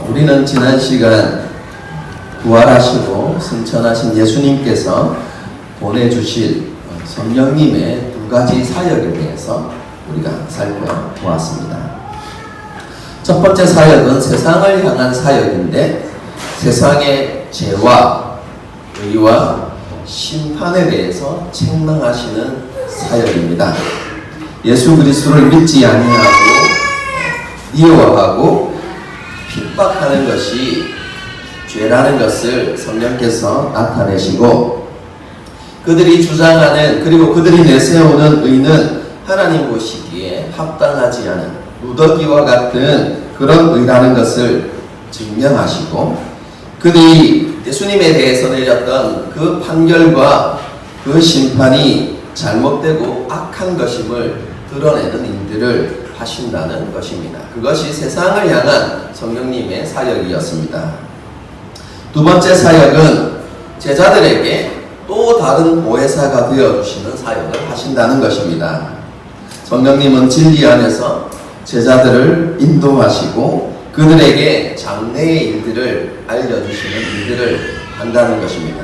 우리는 지난 시간 부활하시고 승천하신 예수님께서 보내주실 성령님의 두 가지 사역에 대해서 우리가 살펴보았습니다. 첫 번째 사역은 세상을 향한 사역인데 세상의 죄와 의와 심판에 대해서 책망하시는 사역입니다. 예수 그리스도를 믿지 아니하고 미워하고 핍박하는 것이 죄라는 것을 성령께서 나타내시고, 그들이 주장하는 그리고 그들이 내세우는 의는 하나님 보시기에 합당하지 않은 무더기와 같은 그런 의라는 것을 증명하시고, 그들이 예수님에 대해서 내렸던 그 판결과 그 심판이 잘못되고 악한 것임을 드러내는 일들을 하신다는 것입니다. 그것이 세상을 향한 성령님의 사역이었습니다. 두 번째 사역은 제자들에게 또 다른 보혜사가 되어주시는 사역을 하신다는 것입니다. 성령님은 진리 안에서 제자들을 인도하시고 그들에게 장래의 일들을 알려주시는 일들을 한다는 것입니다.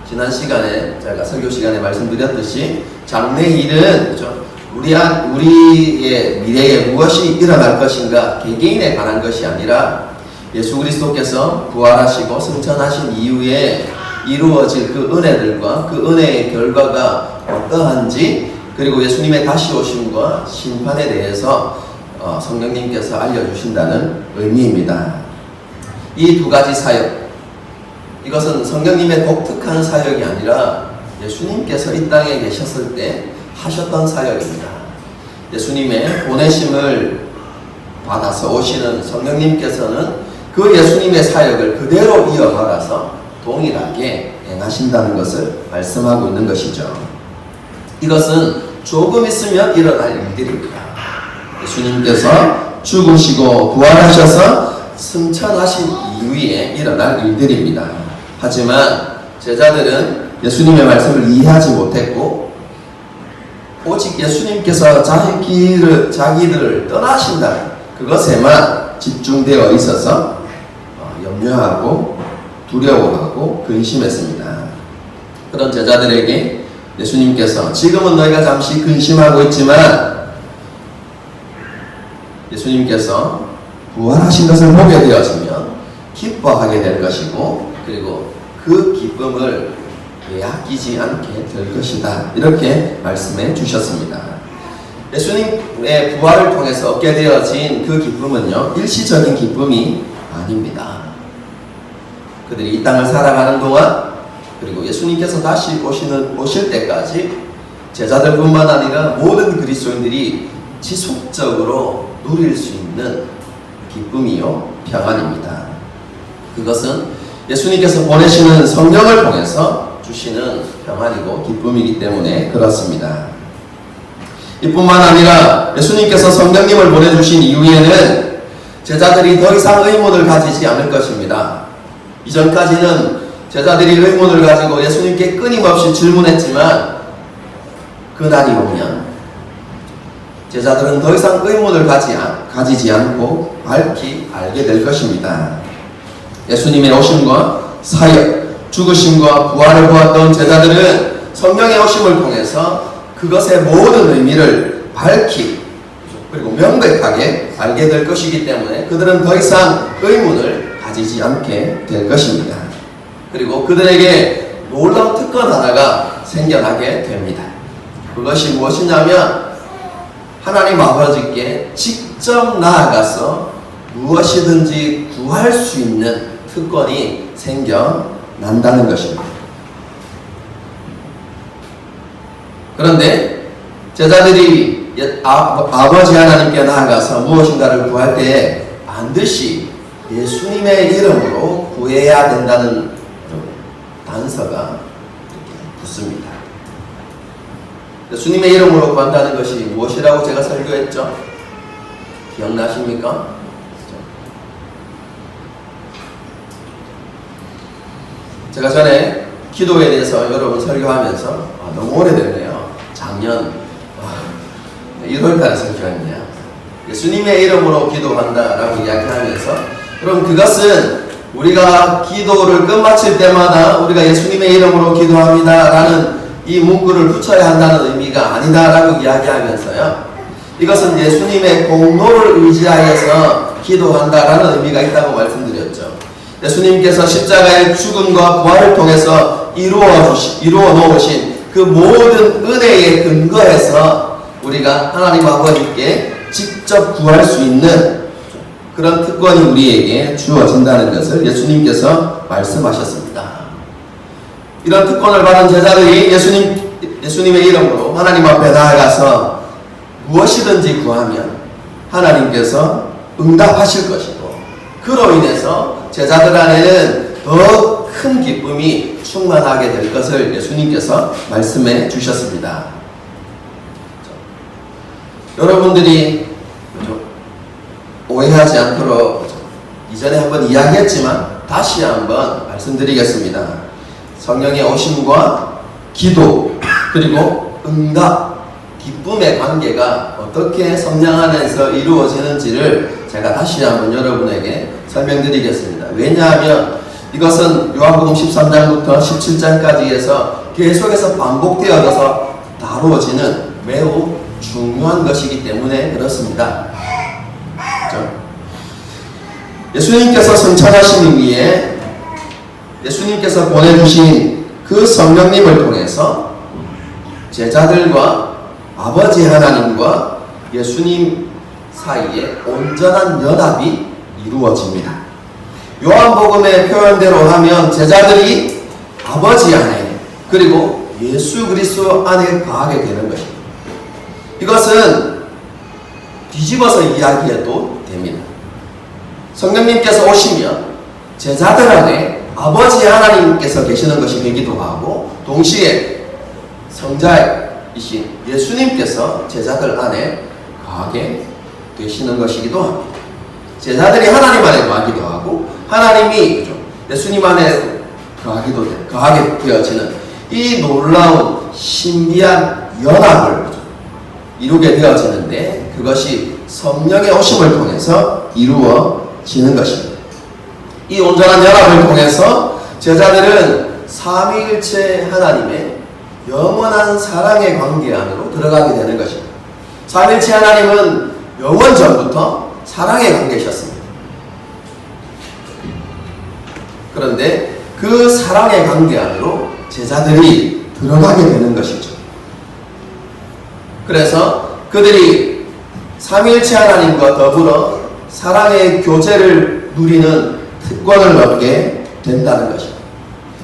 지난 시간에 제가 설교 시간에 말씀드렸듯이 장래의 일은 그렇죠? 우리의 미래에 무엇이 일어날 것인가 개개인에 관한 것이 아니라 예수 그리스도께서 부활하시고 승천하신 이후에 이루어질 그 은혜들과 그 은혜의 결과가 어떠한지, 그리고 예수님의 다시 오심과 심판에 대해서 성령님께서 알려주신다는 의미입니다. 이 두 가지 사역, 이것은 성령님의 독특한 사역이 아니라 예수님께서 이 땅에 계셨을 때 하셨던 사역입니다. 예수님의 보내심을 받아서 오시는 성령님께서는 그 예수님의 사역을 그대로 이어받아서 동일하게 행하신다는 것을 말씀하고 있는 것이죠. 이것은 조금 있으면 일어날 일들입니다. 예수님께서 죽으시고 부활하셔서 승천하신 이후에 일어날 일들입니다. 하지만 제자들은 예수님의 말씀을 이해하지 못했고 오직 예수님께서 자기들을 떠나신다는 그것에만 집중되어 있어서 염려하고 두려워하고 근심했습니다. 그런 제자들에게 예수님께서 지금은 너희가 잠시 근심하고 있지만 예수님께서 부활하신 것을 보게 되어지면 기뻐하게 될 것이고, 그리고 그 기쁨을 빼앗기지 않게 될 것이다, 이렇게 말씀해 주셨습니다. 예수님의 부활을 통해서 얻게 되어진 그 기쁨은요, 일시적인 기쁨이 아닙니다. 그들이 이 땅을 살아가는 동안, 그리고 예수님께서 다시 오실 때까지 제자들뿐만 아니라 모든 그리스도인들이 지속적으로 누릴 수 있는 기쁨이요, 평안입니다. 그것은 예수님께서 보내시는 성령을 통해서 주시는 평안이고 기쁨이기 때문에 그렇습니다. 이뿐만 아니라 예수님께서 성령님을 보내주신 이후에는 제자들이 더 이상 의문을 가지지 않을 것입니다. 이전까지는 제자들이 의문을 가지고 예수님께 끊임없이 질문했지만 그날이 오면 제자들은 더 이상 의문을 가지지 않고 밝히 알게 될 것입니다. 예수님의 오심과 사역, 죽으심과 부활을 보았던 제자들은 성령의 오심을 통해서 그것의 모든 의미를 밝히 그리고 명백하게 알게 될 것이기 때문에 그들은 더 이상 의문을 가지지 않게 될 것입니다. 그리고 그들에게 놀라운 특권 하나가 생겨나게 됩니다. 그것이 무엇이냐면 하나님 아버지께 직접 나아가서 무엇이든지 구할 수 있는 특권이 생겨난다는 것입니다. 그런데 제자들이 아버지 하나님께 나아가서 무엇인가를 구할 때에 반드시 예수님의 이름으로 구해야 된다는 단서가 붙습니다. 예수님의 이름으로 구한다는 것이 무엇이라고 제가 설교했죠? 기억나십니까? 제가 전에 기도에 대해서 여러분 설교하면서 너무 오래됐네요. 작년 1월달에 설교했네요. 예수님의 이름으로 기도한다라고 이야기하면서 그럼 그것은 우리가 기도를 끝마칠 때마다 우리가 예수님의 이름으로 기도합니다 라는 이 문구를 붙여야 한다는 의미가 아니다라고 이야기하면서요, 이것은 예수님의 공로를 의지하여서 기도한다라는 의미가 있다고 말씀드렸죠. 예수님께서 십자가의 죽음과 부활을 통해서 이루어 놓으신 그 모든 은혜에 근거해서 우리가 하나님 아버지께 직접 구할 수 있는 그런 특권이 우리에게 주어진다는 것을 예수님께서 말씀하셨습니다. 이런 특권을 받은 제자들이 예수님의 이름으로 하나님 앞에 나아가서 무엇이든지 구하면 하나님께서 응답하실 것이고, 그로 인해서 제자들 안에는 더 큰 기쁨이 충만하게 될 것을 예수님께서 말씀해 주셨습니다. 여러분들이 오해하지 않도록 이전에 한번 이야기했지만 다시 한번 말씀드리겠습니다. 성령의 오심과 기도 그리고 응답, 기쁨의 관계가 어떻게 성령 안에서 이루어지는지를 제가 다시 한번 여러분에게 설명드리겠습니다. 왜냐하면 이것은 요한복음 13장부터 17장까지에서 계속해서 반복되어져서 다루어지는 매우 중요한 것이기 때문에 그렇습니다. 그렇죠? 예수님께서 성찬하신 위에 예수님께서 보내주신 그 성령님을 통해서 제자들과 아버지 하나님과 예수님 사이에 온전한 연합이 이루어집니다. 요한복음의 표현대로 하면 제자들이 아버지 안에 그리고 예수 그리스도 안에 거하게 되는 것입니다. 이것은 뒤집어서 이야기해도 됩니다. 성령님께서 오시면 제자들 안에 아버지 하나님께서 계시는 것이 되기도 하고, 동시에 성자이신 예수님께서 제자들 안에 거하게 되시는 것이기도 합니다. 제자들이 하나님 안에 거하기도 하고 하나님이 예수님 안에 거하게 되어지는 이 놀라운 신비한 연합을 이루게 되어지는데, 그것이 성령의 오심을 통해서 이루어지는 것입니다. 이 온전한 연합을 통해서 제자들은 삼위일체 하나님의 영원한 사랑의 관계 안으로 들어가게 되는 것입니다. 삼위일체 하나님은 영원 전부터 사랑의 관계셨습니다. 그런데 그 사랑의 관계 안으로 제자들이 들어가게 되는 것이죠. 그래서 그들이 삼위일체 하나님과 더불어 사랑의 교제를 누리는 특권을 얻게 된다는 것입니다.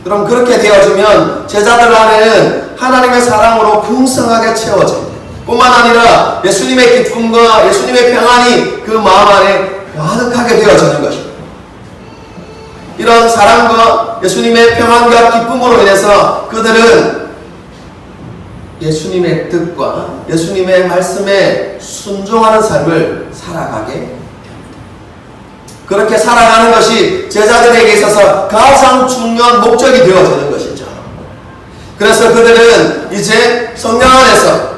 그럼 그렇게 되어지면 제자들 안에는 하나님의 사랑으로 풍성하게 채워집니다. 뿐만 아니라 예수님의 기쁨과 예수님의 평안이 그 마음 안에 가득하게 되어지는 것입니다. 이런 사랑과 예수님의 평안과 기쁨으로 인해서 그들은 예수님의 뜻과 예수님의 말씀에 순종하는 삶을 살아가게 됩니다. 그렇게 살아가는 것이 제자들에게 있어서 가장 중요한 목적이 되어지는 것이죠. 그래서 그들은 이제 성령 안에서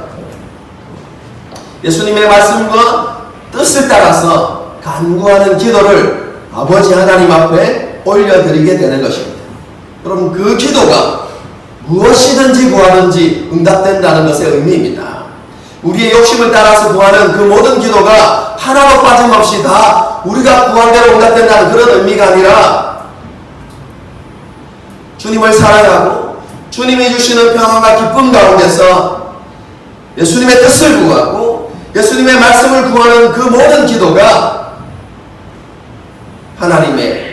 예수님의 말씀과 뜻을 따라서 간구하는 기도를 아버지 하나님 앞에 올려드리게 되는 것입니다. 그럼 그 기도가 무엇이든지 구하든지 응답된다는 것의 의미입니다. 우리의 욕심을 따라서 구하는 그 모든 기도가 하나도 빠짐없이 다 우리가 구한 대로 응답된다는 그런 의미가 아니라, 주님을 사랑하고 주님이 주시는 평안과 기쁨 가운데서 예수님의 뜻을 구하고 예수님의 말씀을 구하는 그 모든 기도가 하나님의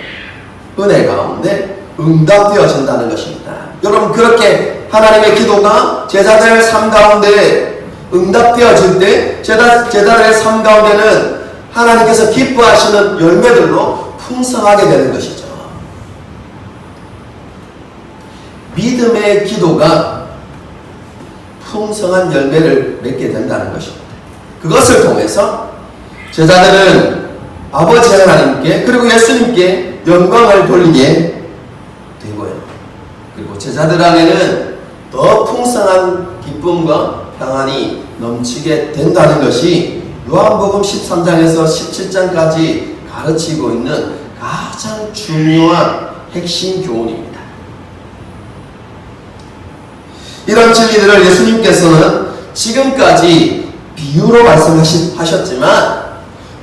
은혜 가운데 응답되어진다는 것입니다. 여러분, 그렇게 하나님의 기도가 제자들의 삶 가운데 응답되어질 때 제자들의 삶 가운데는 하나님께서 기뻐하시는 열매들로 풍성하게 되는 것이죠. 믿음의 기도가 풍성한 열매를 맺게 된다는 것입니다. 그것을 통해서 제자들은 아버지 하나님께 그리고 예수님께 영광을 돌리게 되고요. 그리고 제자들 안에는 더 풍성한 기쁨과 평안이 넘치게 된다는 것이 요한복음 13장에서 17장까지 가르치고 있는 가장 중요한 핵심 교훈입니다. 이런 진리들을 예수님께서는 지금까지 비유로 말씀하셨지만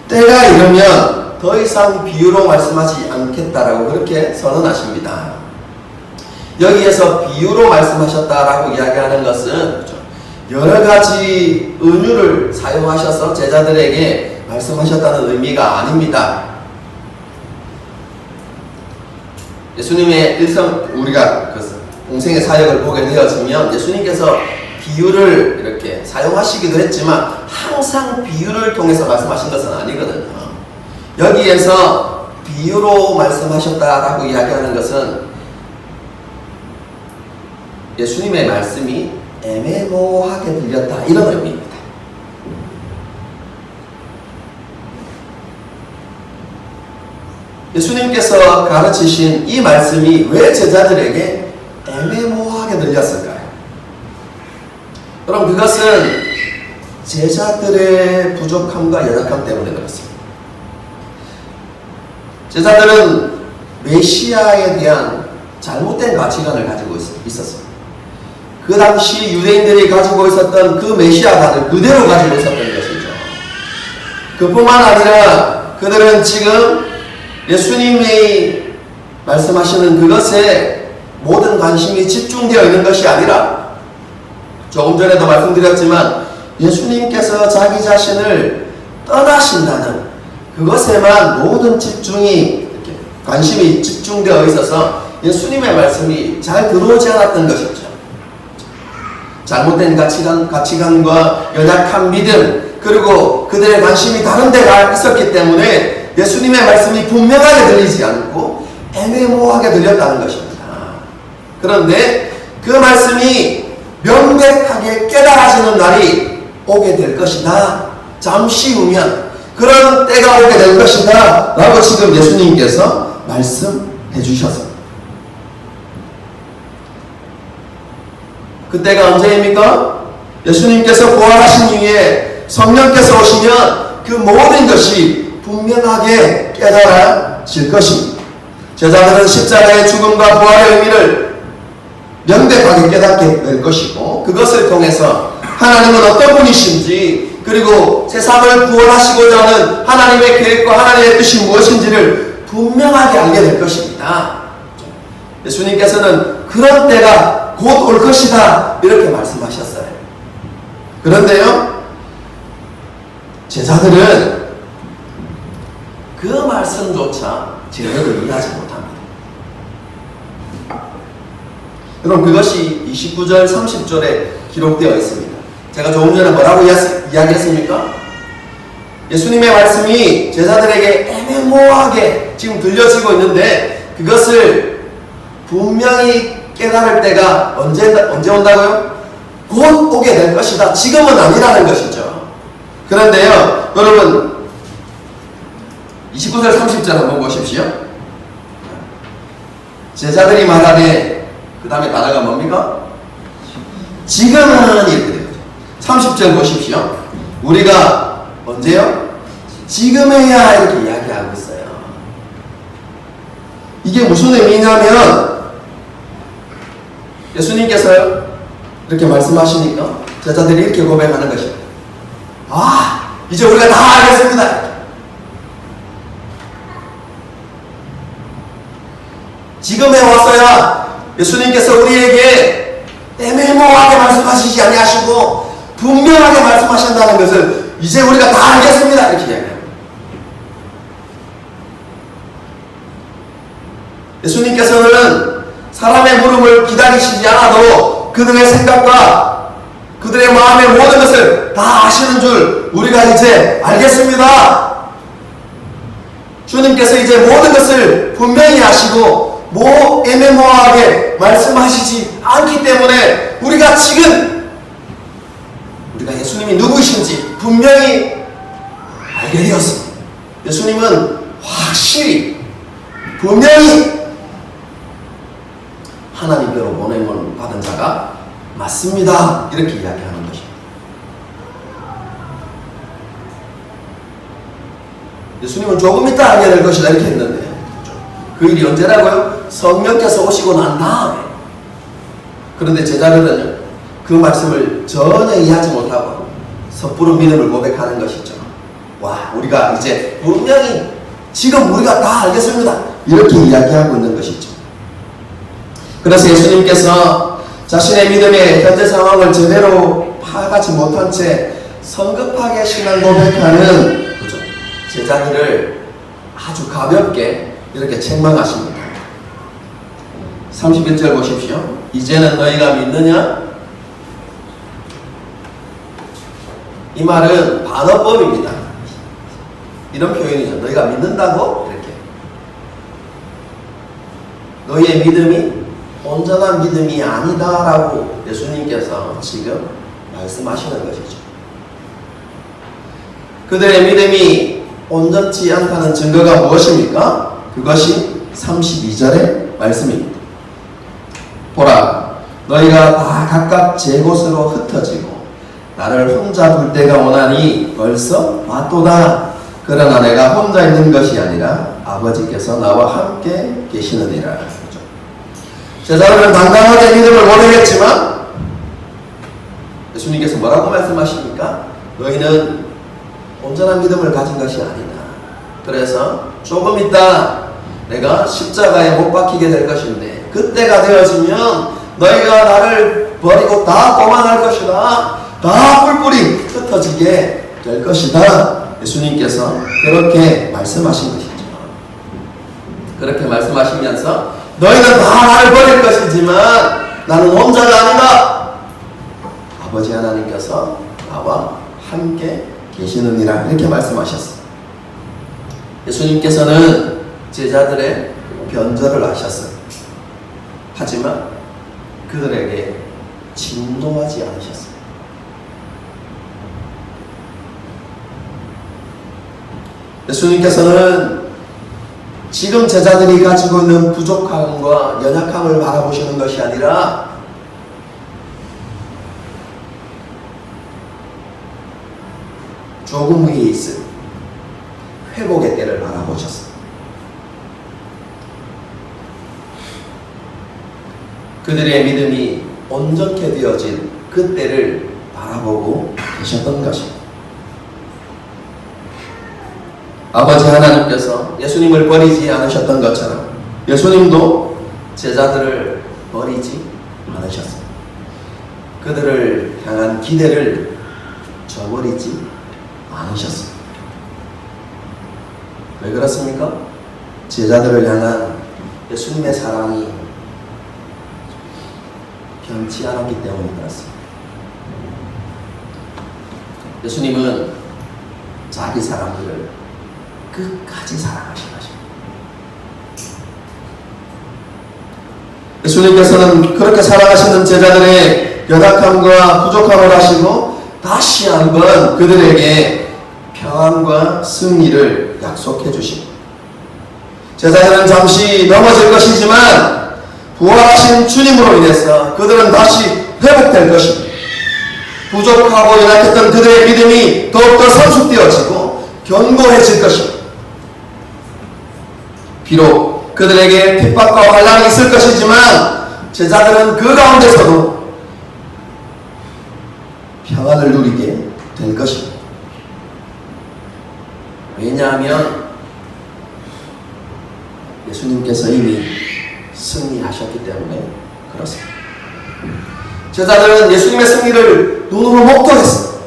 때가 이르면 더 이상 비유로 말씀하지 않겠다라고 그렇게 선언하십니다. 여기에서 비유로 말씀하셨다라고 이야기하는 것은 여러 가지 은유를 사용하셔서 제자들에게 말씀하셨다는 의미가 아닙니다. 예수님의 일성, 우리가 공생의 사역을 보게 되어지면 예수님께서 비유를 이렇게 사용하시기도 했지만 항상 비유를 통해서 말씀하신 것은 아니거든요. 여기에서 비유로 말씀하셨다라고 이야기하는 것은 예수님의 말씀이 애매모호하게 들렸다 이런 의미입니다. 예수님께서 가르치신 이 말씀이 왜 제자들에게 애매모호하게 들렸을까요? 그럼 그것은 제자들의 부족함과 연약함 때문에 그렇습니다. 제자들은 메시아에 대한 잘못된 가치관을 가지고 있었습니다. 그 당시 유대인들이 가지고 있었던 그 메시아관을 그대로 가지고 있었던 것이죠. 그뿐만 아니라 그들은 지금 예수님이 말씀하시는 그것에 모든 관심이 집중되어 있는 것이 아니라 조금 전에도 말씀드렸지만 예수님께서 자기 자신을 떠나신다는 그것에만 모든 집중이 관심이 집중되어 있어서 예수님의 말씀이 잘 들어오지 않았던 것이죠. 잘못된 가치관과 연약한 믿음 그리고 그들의 관심이 다른 데가 있었기 때문에 예수님의 말씀이 분명하게 들리지 않고 애매모호하게 들렸다는 것입니다. 그런데 그 말씀이 명백하게 깨달아지는 날이 오게 될 것이다. 잠시 후면 그런 때가 오게 될 것이다 라고 지금 예수님께서 말씀해 주셨습니다. 그때가 언제입니까? 예수님께서 부활하신 이후에 성령께서 오시면 그 모든 것이 분명하게 깨달아질 것입니다. 제자들은 십자가의 죽음과 부활의 의미를 명백하게 깨닫게 될 것이고 그것을 통해서 하나님은 어떤 분이신지 그리고 세상을 구원하시고자 하는 하나님의 계획과 하나님의 뜻이 무엇인지를 분명하게 알게 될 것입니다. 예수님께서는 그런 때가 곧 올 것이다 이렇게 말씀하셨어요. 그런데요 제자들은 그 말씀조차 제대로 이해하지 못합니다. 그럼 그것이 29절 30절에 기록되어 있습니다. 제가 조금 전에 뭐라고 이야기했습니까? 예수님의 말씀이 제자들에게 애매모호하게 지금 들려지고 있는데 그것을 분명히 깨달을 때가 언제 온다고요? 곧 오게 될 것이다. 지금은 아니라는 것이죠. 그런데요 여러분 29절 30절 한번 보십시오. 제자들이 말하되 그 다음에 단어가 뭡니까? 지금은 이렇게 돼요. 30절 보십시오. 우리가 언제요? 지금에야 이렇게 이야기하고 있어요. 이게 무슨 의미냐면 예수님께서요 이렇게 말씀하시니까 제자들이 이렇게 고백하는 것입니다. 아 이제 우리가 다 알겠습니다. 지금에 와서야 예수님께서 우리에게 애매모호하게 말씀하시지 아니하시고 분명하게 말씀하신다는 것을 이제 우리가 다 알겠습니다. 이렇게 이야기합니다. 예수님께서는 사람의 물음을 기다리시지 않아도 그들의 생각과 그들의 마음의 모든 것을 다 아시는 줄 우리가 이제 알겠습니다. 주님께서 이제 모든 것을 분명히 아시고 애매모호하게 말씀하시지 않기 때문에 우리가 지금 우리가 예수님이 누구이신지 분명히 알게 되었습니다. 예수님은 확실히 분명히 하나님께로 보냄을 받은 자가 맞습니다. 이렇게 이야기하는 것입니다. 예수님은 조금 있다 알게 될 것이다 이렇게 했는데 그 일이 언제라고요? 성령께서 오시고 난 다음에. 그런데 제자들은요, 그 말씀을 전혀 이해하지 못하고 섣부른 믿음을 고백하는 것이죠. 와, 우리가 이제 분명히 지금 우리가 다 알겠습니다, 이렇게 이야기하고 있는 것이죠. 그래서 예수님께서 자신의 믿음의 현재 상황을 제대로 파악하지 못한 채 성급하게 신앙 고백하는 제자들을 아주 가볍게 이렇게 책망하십니다. 31절 보십시오. 이제는 너희가 믿느냐? 이 말은 반어법입니다. 이런 표현이죠. 너희가 믿는다고? 이렇게. 너희의 믿음이 온전한 믿음이 아니다라고 예수님께서 지금 말씀하시는 것이죠. 그들의 믿음이 온전치 않다는 증거가 무엇입니까? 그것이 32절의 말씀입니다. 보라, 너희가 다 각각 제 곳으로 흩어지고 나를 혼자 둘 때가 오나니 벌써 왔도다. 그러나 내가 혼자 있는 것이 아니라 아버지께서 나와 함께 계시느니라. 제자들은 당당하게 믿음을 고백했지만 예수님께서 뭐라고 말씀하십니까? 너희는 온전한 믿음을 가진 것이 아니다. 그래서 조금 있다 내가 십자가에 못 박히게 될 것인데 그때가 되어지면 너희가 나를 버리고 다 도망할 것이다. 다 뿔뿔이 흩어지게 될 것이다. 예수님께서 그렇게 말씀하신 것이죠. 그렇게 말씀하시면서 너희는 다 나를 버릴 것이지만 나는 혼자가 아니다. 아버지 하나님께서 나와 함께 계시느니라 이렇게 말씀하셨어요. 예수님께서는 제자들의 변절을 하셨어요. 하지만 그들에게 진노하지 않으셨어요. 예수님께서는 지금 제자들이 가지고 있는 부족함과 연약함을 바라보시는 것이 아니라 조금 위에 있을 회복의 때를 바라보셨어요. 그들의 믿음이 온전케 되어진 그 때를 바라보고 계셨던 것입니다. 아버지 하나님께서 예수님을 버리지 않으셨던 것처럼 예수님도 제자들을 버리지 않으셨습니다. 그들을 향한 기대를 저버리지 않으셨습니다. 왜 그렇습니까? 제자들을 향한 예수님의 사랑이 변치 않았기 때문에 그렇습니다. 예수님은 자기 사람들을 끝까지 사랑하신 것입니다. 예수님께서는 그렇게 사랑하시는 제자들의 연약함과 부족함을 하시고 다시 한번 그들에게 평안과 승리를 약속해 주십니다. 제자들은 잠시 넘어질 것이지만 부활하신 주님으로 인해서 그들은 다시 회복될 것입니다. 부족하고 연약했던 그들의 믿음이 더욱더 성숙되어지고 견고해질 것입니다. 비록 그들에게 핍박과 환난이 있을 것이지만 제자들은 그 가운데서도 평안을 누리게 될 것입니다. 왜냐하면 예수님께서 이미 승리하셨기 때문에 그렇습니다. 제자들은 예수님의 승리를 눈으로 목도했습니다.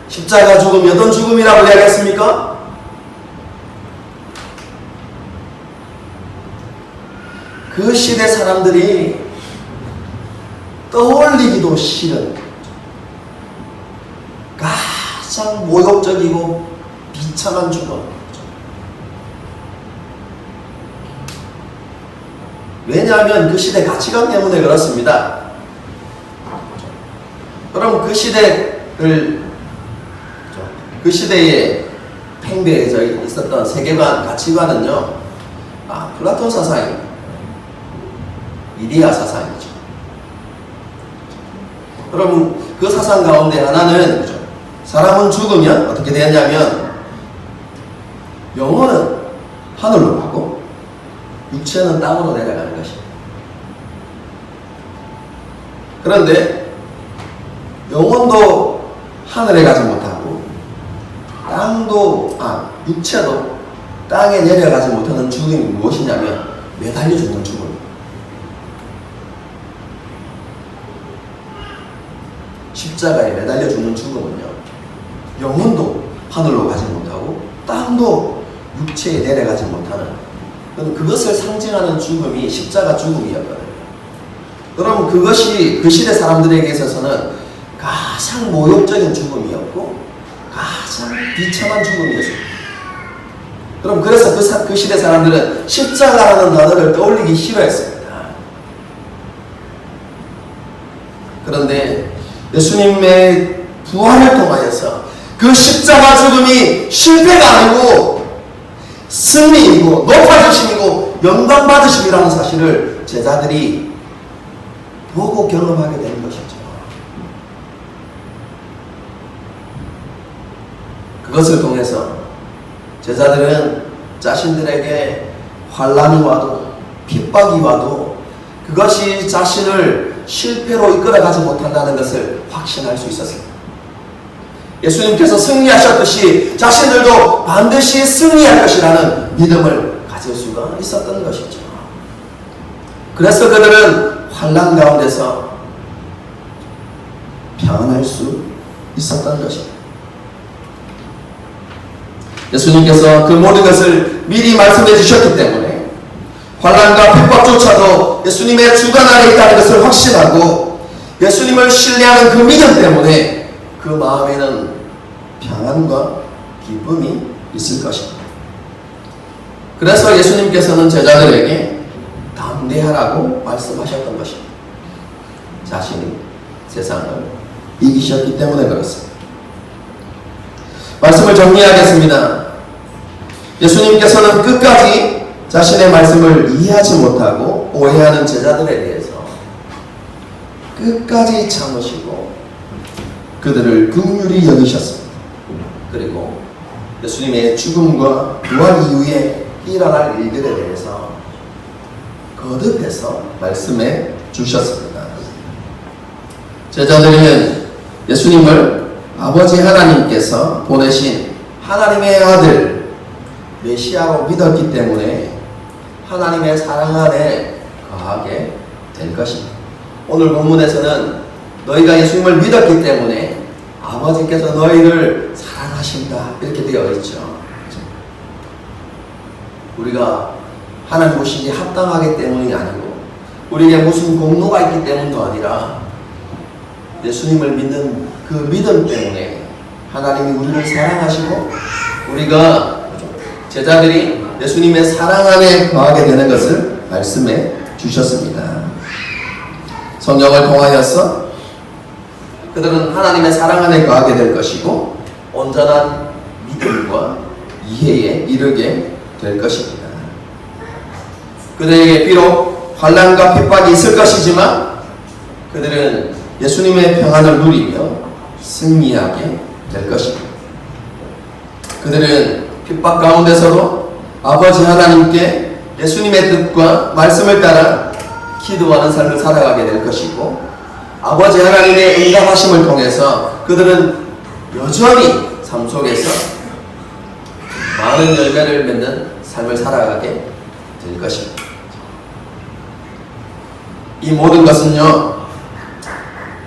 십자가 죽음이 어떤 죽음이라고 이야기했습니까? 그 시대 사람들이 떠올리기도 싫은 가장 모욕적이고 비참한 죽음. 왜냐하면 그 시대 가치관 때문에 그렇습니다. 그럼 그 시대에 팽배해져 있었던 세계관, 가치관은요, 플라톤 사상입니다. 이데아 사상이죠. 그럼 그 사상 가운데 하나는 사람은 죽으면 어떻게 되었냐면 영혼은 하늘로 가고 육체는 땅으로 내려가는 것입니다. 그런데 영혼도 하늘에 가지 못하고 육체도 땅에 내려가지 못하는 죽음이 무엇이냐면 매달려 죽는 죽음입니다. 십자가에 매달려 죽는 죽음은요, 영혼도 하늘로 가지 못하고 땅도 육체에 내려가지 못하는 그것을 상징하는 죽음이 십자가 죽음이었거든요. 그럼 그것이 그 시대 사람들에게 있어서는 가장 모욕적인 죽음이었고 가장 비참한 죽음이었습니다. 그럼 그래서 그 시대 사람들은 십자가라는 단어를 떠올리기 싫어했습니다. 그런데 예수님의 부활을 통하여서 그 십자가 죽음이 실패가 아니고 승리이고 높아지심이고 영광받으심이라는 사실을 제자들이 보고 경험하게 되는 것이죠. 그것을 통해서 제자들은 자신들에게 환난이 와도 핍박이 와도 그것이 자신을 실패로 이끌어가지 못한다는 것을 확신할 수 있었습니다. 예수님께서 승리하셨듯이 자신들도 반드시 승리할 것이라는 믿음을 가질 수가 있었던 것이죠. 그래서 그들은 환난 가운데서 평안할 수 있었던 것입니다. 예수님께서 그 모든 것을 미리 말씀해 주셨기 때문에 환난과 핍박조차도 예수님의 주관 아래 있다는 것을 확신하고 예수님을 신뢰하는 그 믿음 때문에 그 마음에는 평안과 기쁨이 있을 것입니다. 그래서 예수님께서는 제자들에게 담대하라고 말씀하셨던 것입니다. 자신이 세상을 이기셨기 때문에 그렇습니다. 말씀을 정리하겠습니다. 예수님께서는 끝까지 자신의 말씀을 이해하지 못하고 오해하는 제자들에 대해서 끝까지 참으시고 그들을 긍휼히 여기셨습니다. 그리고 예수님의 죽음과 부활 이후에 일어날 일들에 대해서 거듭해서 말씀해 주셨습니다. 제자들은 예수님을 아버지 하나님께서 보내신 하나님의 아들 메시아로 믿었기 때문에 하나님의 사랑 안에 거하게 될 것입니다. 오늘 본문에서는 너희가 예수님을 믿었기 때문에 아버지께서 너희를 사랑하신다 이렇게 되어 있죠. 우리가 하나님 오시기에 합당하기 때문이 아니고 우리에게 무슨 공로가 있기 때문도 아니라 예수님을 믿는 그 믿음 때문에 하나님이 우리를 사랑하시고 우리가 제자들이 예수님의 사랑 안에 거하게 되는 것을 말씀해 주셨습니다. 성경을 통하여서 그들은 하나님의 사랑 안에 거하게 될 것이고 온전한 믿음과 이해에 이르게 될 것입니다. 그들에게 비록 환난과 핍박이 있을 것이지만 그들은 예수님의 평안을 누리며 승리하게 될 것입니다. 그들은 핍박 가운데서도 아버지 하나님께 예수님의 뜻과 말씀을 따라 기도하는 삶을 살아가게 될 것이고 아버지 하나님의 응답하심을 통해서 그들은 여전히 삶 속에서 많은 열매를 맺는 삶을 살아가게 될 것입니다. 이 모든 것은요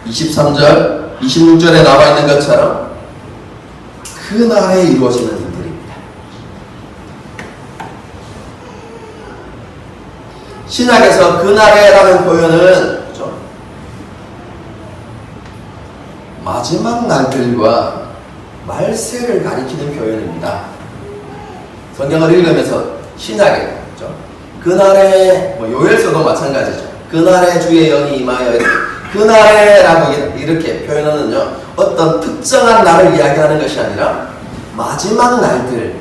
23절, 26절에 나와 있는 것처럼 그 날에 이루어지는 일들입니다. 신약에서 그 날에라는 표현은 마지막 날들과 말세를 가리키는 표현입니다. 성경을 읽으면서 신약에 그날에 요엘서도 마찬가지죠. 그날에 주의 영이 임하여 그날에라고 이렇게 표현하는요 어떤 특정한 날을 이야기하는 것이 아니라 마지막 날들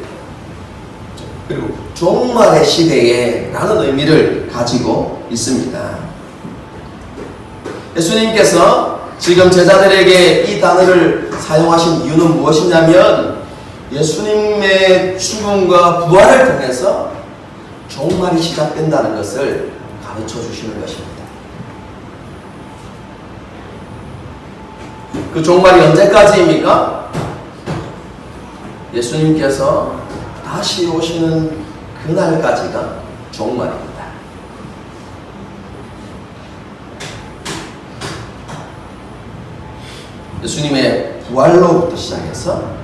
그리고 종말의 시대에 라는 의미를 가지고 있습니다. 예수님께서 지금 제자들에게 이 단어를 사용하신 이유는 무엇이냐면 예수님의 죽음과 부활을 통해서 종말이 시작된다는 것을 가르쳐 주시는 것입니다. 그 종말이 언제까지입니까? 예수님께서 다시 오시는 그날까지가 종말입니다. 예수님의 부활로부터 시작해서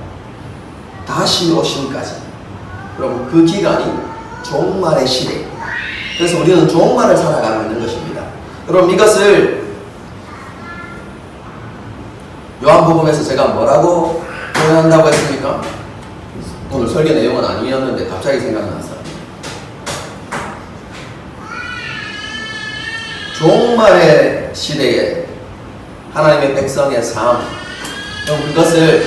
다시 오심까지, 여러분 그 기간이 종말의 시대입니다. 그래서 우리는 종말을 살아가고 있는 것입니다. 여러분 이것을 요한복음에서 제가 뭐라고 표현한다고 했습니까? 오늘 설교 내용은 아니었는데 갑자기 생각났어요. 종말의 시대에 하나님의 백성의 삶, 그럼 그것을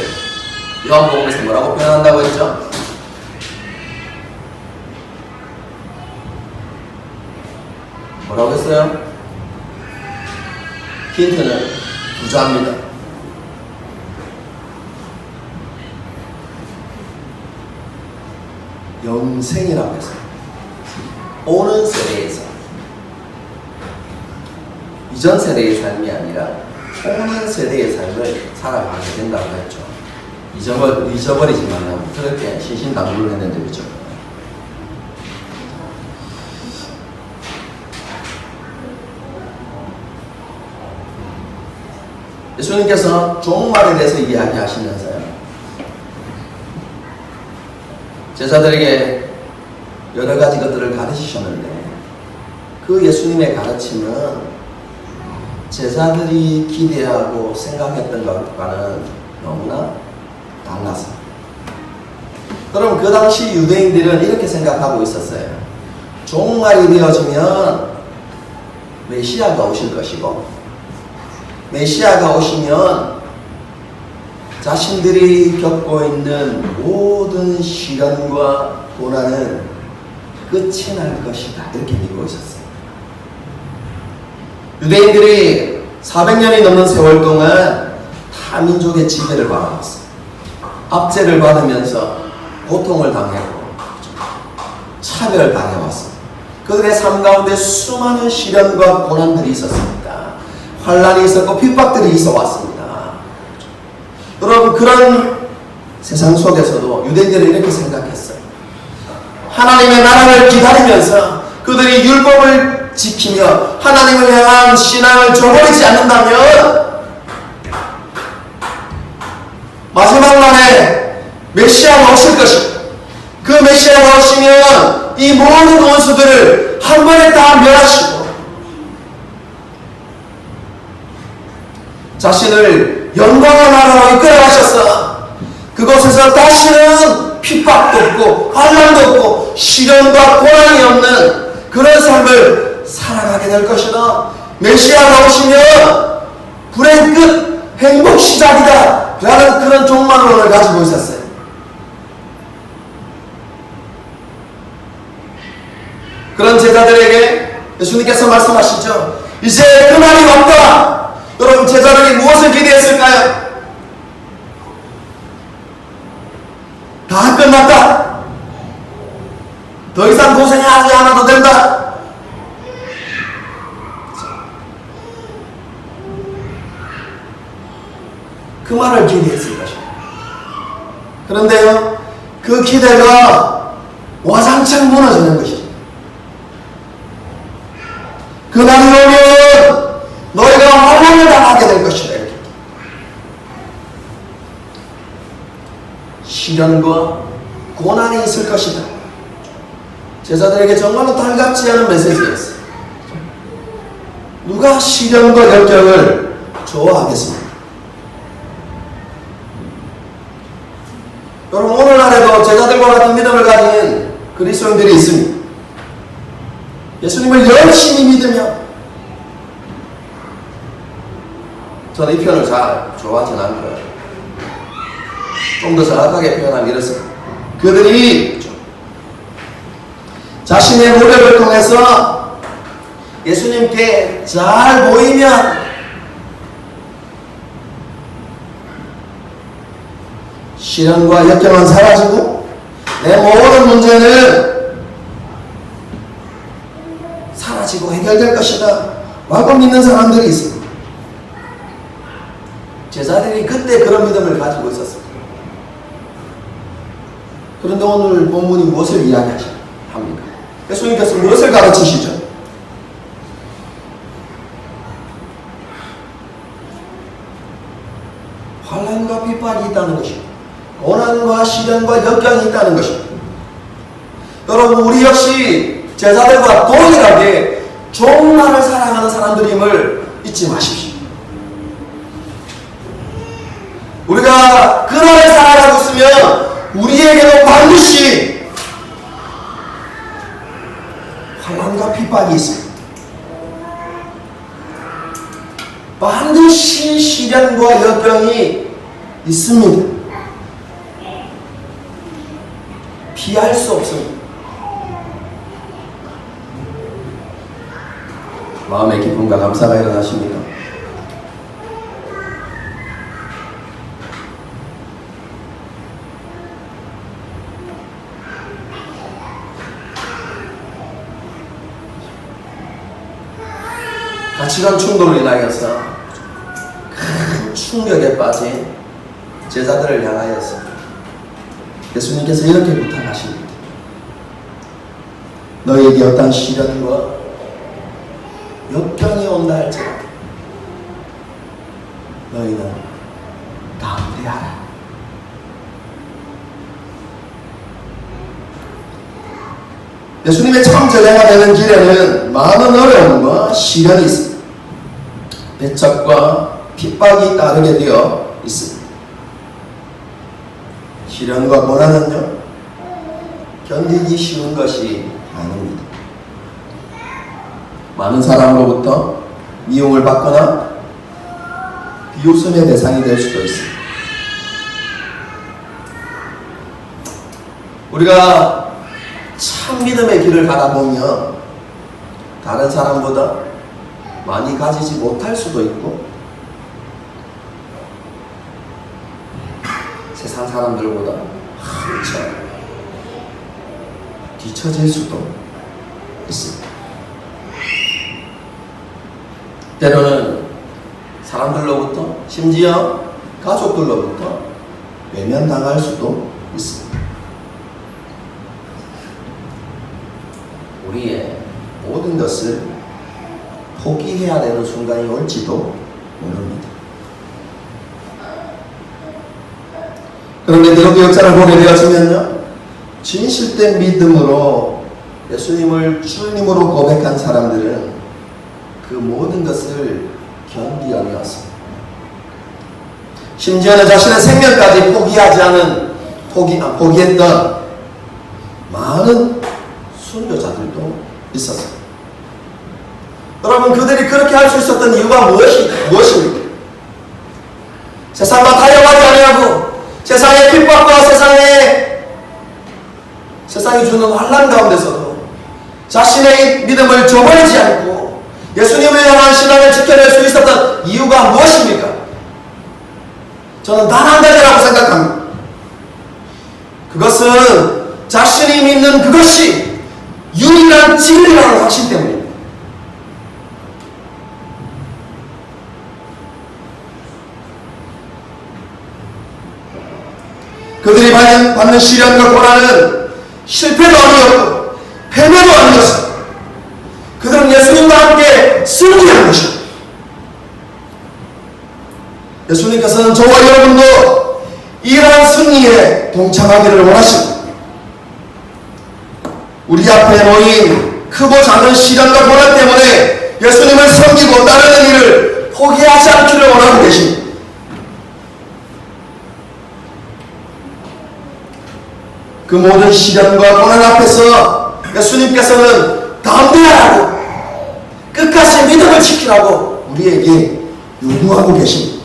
요한복음에서 뭐라고 표현한다고 했죠? 뭐라고 했어요? 힌트는 부자입니다. 영생이라고 했어요. 오는 세대에서, 이전 세대의 삶이 아니라 오는 세대의 삶을 살아가게 된다고 했죠. 잊어버리지 말라고 그렇게 신신당부를 했는데, 그렇죠? 예수님께서 종말에 대해서 이야기하시면서요, 제자들에게 여러 가지 것들을 가르치셨는데, 그 예수님의 가르침은 제자들이 기대하고 생각했던 것과는 너무나 달랐습니다. 그럼 그 당시 유대인들은 이렇게 생각하고 있었어요. 종말이 되어지면 메시아가 오실 것이고, 메시아가 오시면 자신들이 겪고 있는 모든 시련과 고난은 끝이 날 것이다, 이렇게 믿고 있었어요. 유대인들이 400년이 넘는 세월 동안 타민족의 지배를 받아왔어요. 압제를 받으면서 고통을 당했고 차별을 당해왔어요. 그들의 삶 가운데 수많은 시련과 고난들이 있었습니다. 환란이 있었고 핍박들이 있어 왔습니다. 여러분, 그런 세상 속에서도 유대인들은 이렇게 생각했어요. 하나님의 나라를 기다리면서 그들이 율법을 지키며 하나님을 향한 신앙을 저버리지 않는다면 마지막 날에 메시아가 오실 것이고, 그 메시아가 오시면 이 모든 원수들을 한 번에 다 멸하시고 자신을 영광의 나라로 이끌어가셔서 그곳에서 다시는 핍박도 없고 환난도 없고 시련과 고난이 없는 그런 삶을 살아가게 될 것이다. 메시아가 오시면 불행 끝, 행복 시작이다 라는 그런 종말론을 가지고 있었어요. 그런 제자들에게 예수님께서 말씀하시죠. 이제 그날이 왔다. 여러분, 제자들이 무엇을 기대했을까요? 다 끝났다. 더 이상 고생하지 않아도 된다. 그 말을 기대했을 것입니다. 그런데요, 그 기대가 와장창 무너지는 것이죠. 그날이 오면 너희가 환난을 당하게 될 것이다. 이렇게. 시련과 고난이 있을 것이다. 제자들에게 정말로 달갑지 않은 메시지였어요. 누가 시련과 역경을 좋아하겠습니까? 여러분, 오늘날에도 제자들과 같은 믿음을 가진 그리스도인들이 있습니다. 예수님을 열심히 믿으며, 저는 이 표현을 잘 좋아하지는 않고요. 좀 더 정확하게 표현하면 이렇습니다. 그들이 자신의 노력을 통해서 예수님께 잘 보이면 시련과 역경은 사라지고 내 모든 문제는 사라지고 해결될 것이다 라고 믿는 사람들이 있습니다. 제자들이 그때 그런 믿음을 가지고 있었습니다. 그런데 오늘 본문이 무엇을 이야기합니까? 예수님께서 무엇을 가르치시죠? 환난과 핍박이 있다는 것입니다. 고난과 시련과 역경이 있다는 것입니다. 여러분, 우리 역시 제자들과 동일하게 종말을 사랑하는 사람들임을 잊지 마십시오. 우리가 그날을 살아가고 있으면 우리에게도 반드시 환난과 핍박이 있습니다. 반드시 시련과 역경이 있습니다. 피할 수 없습니다. 마음의 기쁨과 감사가 일어나십니까? 가치관 충돌로 인하여서 큰 충격에 빠진 제자들을 향하여서 예수님께서 이렇게 부탁하십니다. 너희에게 어떤 시련과 역경이 온다 할지라도 너희는 담대하라. 예수님의 참 제자가 되는 길에는 많은 어려움과 시련이 있습니다. 배척과 핍박이 따르게 되어 있습니다. 시련과 고난은요, 견디기 쉬운 것이 아닙니다. 많은 사람으로부터 미움을 받거나 비웃음의 대상이 될 수도 있습니다. 우리가 참 믿음의 길을 가다 보면 다른 사람보다 많이 가지지 못할 수도 있고 세상 사람들보다 한참 뒤처질 수도 있습니다. 때로는 사람들로부터 심지어 가족들로부터 외면당할 수도 있습니다. 우리의 모든 것을 포기해야 되는 순간이 올지도 모릅니다. 그런데 기독교 역사를 보게 되었으면요, 진실된 믿음으로 예수님을 주님으로 고백한 사람들은 그 모든 것을 견디어내었습니다. 심지어는 자신의 생명까지 포기했던 많은 순교자들도 있었습니다. 여러분, 그들이 그렇게 할 수 있었던 이유가 무엇입니까? 세상과 타협하지 아니하고 세상의 핍박과 세상이 주는 환난 가운데서도 자신의 믿음을 저버리지 않고 예수님을 향한 신앙을 지켜낼 수 있었던 이유가 무엇입니까? 저는 단 한 가지라고 생각합니다. 그것은 자신이 믿는 그것이 유일한 진리라는 확신 때문입니다. 그들이 받는 시련과 고난은 실패도 아니었고 패배도 아니었습니다. 그들은 예수님과 함께 승리한 것입니다. 예수님께서는 저와 여러분도 이러한 승리에 동참하기를 원하십니다. 우리 앞에 놓인 크고 작은 시련과 고난 때문에 예수님을 섬기고 따르는 일을 포기하지 않기를 원하고 계십니다. 그 모든 시련과 고난 앞에서 예수님께서는 담대하라고, 끝까지 믿음을 지키라고 우리에게 요구하고 계십니다.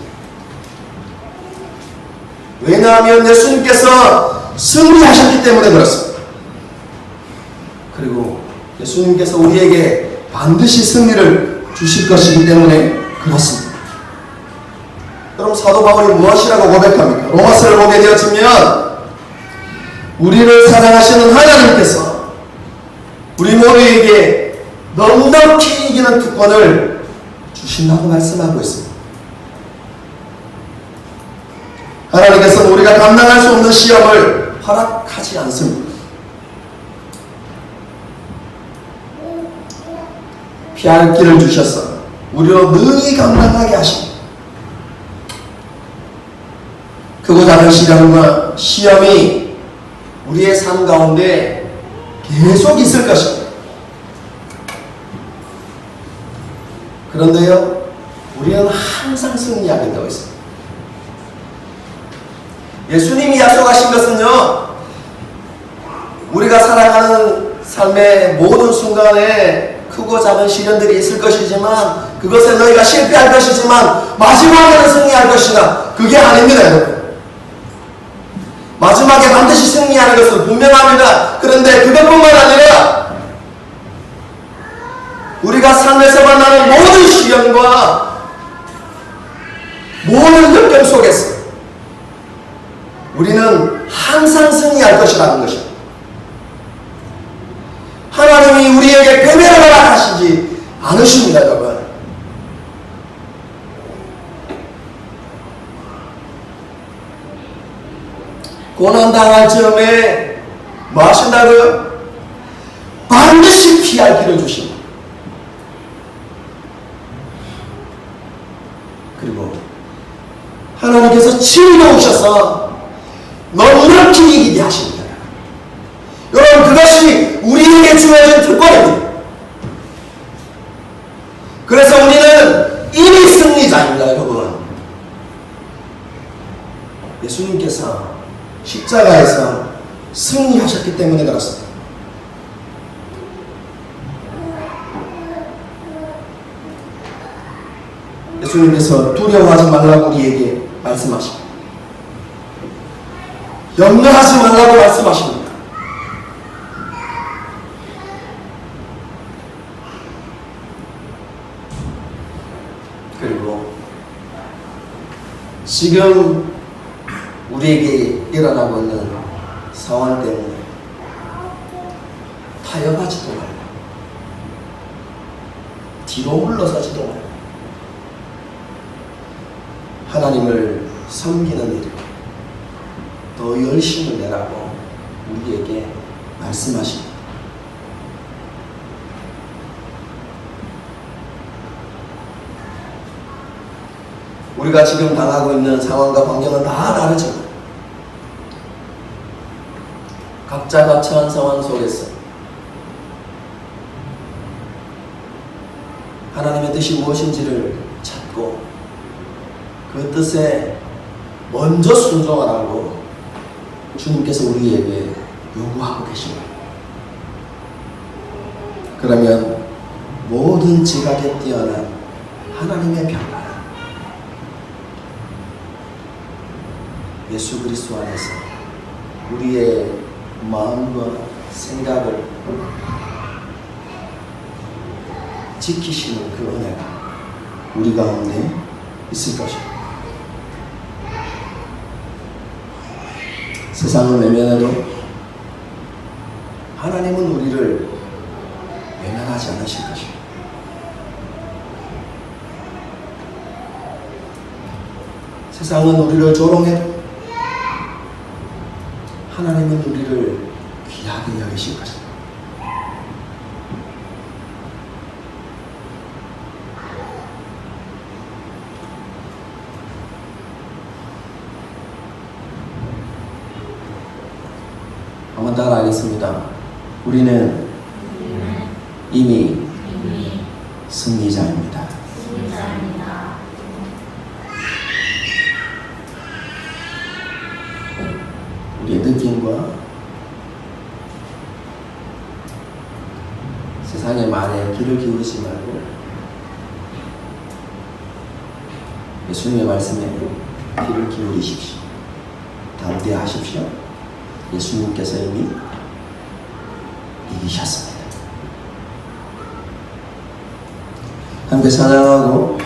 왜냐하면 예수님께서 승리하셨기 때문에 그렇습니다. 그리고 예수님께서 우리에게 반드시 승리를 주실 것이기 때문에 그렇습니다. 그럼 사도 바울이 무엇이라고 고백합니까? 로마서를 보게 되어지면 우리를 사랑하시는 하나님께서 우리 모두에게 넉넉히 이기는 특권을 주신다고 말씀하고 있습니다. 하나님께서는 우리가 감당할 수 없는 시험을 허락하지 않습니다. 피할 길을 주셔서 우리로 능히 감당하게 하십니다. 크고 작은 시험이 우리의 삶 가운데 계속 있을 것입니다. 그런데요, 우리는 항상 승리하게 되어 있습니다. 예수님이 약속하신 것은요, 우리가 살아가는 삶의 모든 순간에 크고 작은 시련들이 있을 것이지만, 그것에 너희가 실패할 것이지만 마지막에는 승리할 것이다. 그게 아닙니다, 여러분. 마지막에 반드시 승리하는 것은 분명합니다. 그런데 그것뿐만 아니라 우리가 삶에서 만나는 모든 시련과 모든 역경 속에서 우리는 항상 승리할 것이라는 것입니다. 하나님이 우리에게 패배를 허락하시지 않으십니다, 여러분. 고난당할 즈음에 뭐 하신다고요? 반드시 피할 길을 주십니다. 그리고 하나님께서 치유해 오셔서 넉넉히 이기게 하십니다. 여러분, 그것이 우리에게 주어진 특권입니다. 그래서 우리는 이미 승리자입니다, 여러분. 예수님께서 십자가에서 승리하셨기 때문에 그렇습니다. 예수님께서 두려워하지 말라고 우리에게 말씀하십니다. 염려하지 말라고 말씀하십니다. 그리고 지금 우리에게 일어나고 있는 상황 때문에 타협하지도 말고 뒤로 물러서지도 말고 하나님을 섬기는 일 더 열심을 내라고 우리에게 말씀하십니다. 우리가 지금 당하고 있는 상황과 환경은 다 다르지만 각자가 처한 상황 속에서 하나님의 뜻이 무엇인지를 찾고 그 뜻에 먼저 순종하라고 주님께서 우리에게 요구하고 계십니다. 그러면 모든 지각에 뛰어난 하나님의 평강 예수 그리스도 안에서 우리의 마음과 생각을 지키시는 그 은혜가 우리 가운데 있을 것입니다. 세상은 외면해도 하나님은 우리를 외면하지 않으실 것입니다. 세상은 우리를 조롱해도 하나님은 우리를 귀하게 여기실 것입니다. 한번 따라 하겠습니다. 우리는 이미 승리자입니다. 우리의 느낌과 세상의 말에 귀를 기울이지 말고 예수님의 말씀에 귀를 기울이십시오. 담대하십시오. 예수님께서 이미 이기셨습니다. 함께 찬양하고